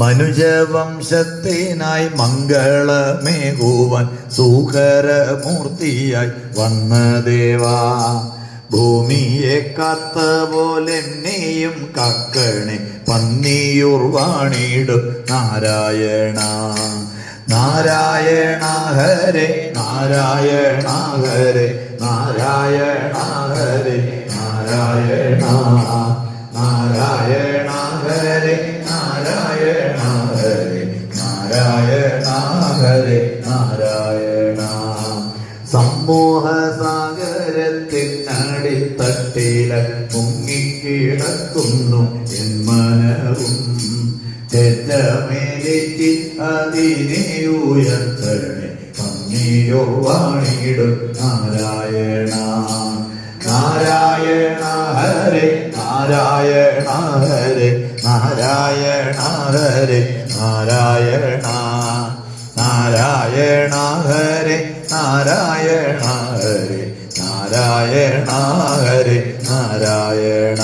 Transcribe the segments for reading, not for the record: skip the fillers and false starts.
മനുജവംശത്തിനായി മംഗളമേകുവാൻ സൂകരമൂർത്തിയായി വന്ന ദേവാ, ഭൂമിയെ കാത്ത പോലെന്നെയും കാക്കണേ പന്നിയൂർ വാണിടും നാരായണ. നാരായണ ഹരേ നാരായണ ഹരേ നാരായണ ഹരേ നാരായണ. നാരായണ ഹരേ നാരായണ ഹരേ നാരായണ ഹരേ നാരായണ. സമൂഹ സാഗരത്തിനടിത്തട്ടില മുങ്ങിക്കിടക്കുന്നു എൻ മനവും, ഏറ്റമേലേക്ക് അതിനെ ഉയർത്തണേ പന്നിയൂർ വാണിടും നാരായണ. നാരായണ ഹരേ നാരായണ ഹരേ നാരായണ ഹരേ നാരായണ. നാരായണ ഹരേ നാരായണ ഹരേ നാരായണ ഹരേ നാരായണ.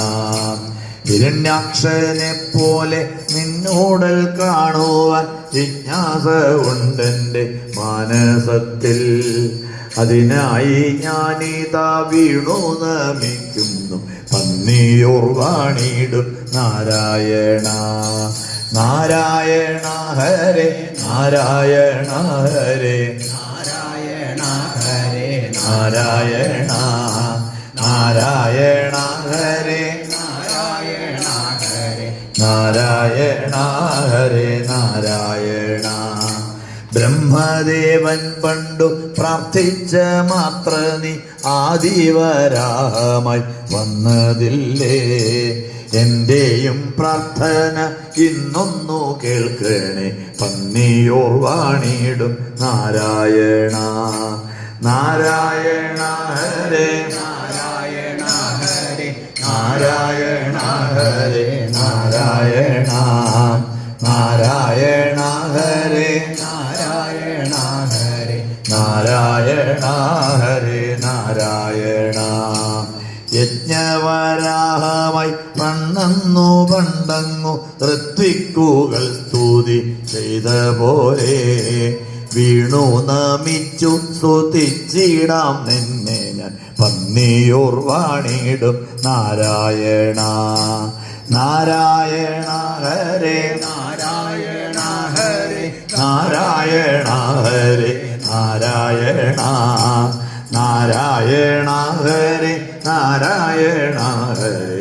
ഹിരണ്യാക്ഷനെ പോലെ നിന്നോടൽ കാണുവാൻ ജിജ്ഞാസ ഉണ്ടെന്റെ മാനസത്തിൽ, അതിനായി ഞാനിതാ വീണു നമിക്കുന്നു പന്നിയൂർ വാണിടും നാരായണ. നാരായണ ഹരേ നാരായണ ഹരേ നാരായണ ഹരേ നാരായണ. നാരായണ ഹരേ നാരായണ ഹരേ നാരായണ ഹരേ നാരായണ. ബ്രഹ്മദേവൻ പണ്ടു പ്രാർത്ഥിച്ച മാത്ര നീ ആദിവരാഹമായി വന്നതില്ലേ, എന്റെയും പ്രാർത്ഥന ഇന്നൊന്നു കേൾക്കണേ പന്നിയൂർ വാണിടും നാരായണ. നാരായണ ഹരേ നാരായണ ഹരേ നാരായണ ഹരേ നാരായണ. നാരായണ ഹരേ നാരായണ ഹരേ നാരായണ ഹരേ നാരായണ. യജ്ഞവരാഹമായി പണ്ണന്നു പണ്ടങ്ങു ഋത്വിക്കുകൾ സ്തുതി ചെയ്ത പോലെ, വീണു നമിച്ചു സ്തുതിച്ചിടാം നിന്നെ ഞാൻ പന്നിയൂർ വാണിടും നാരായണ. നാരായണ ഹരേ നാരായണ ഹരേ നാരായണ ഹരേ നാരായണ. നാരായണ ഹരേ നാരായണ ഹരേ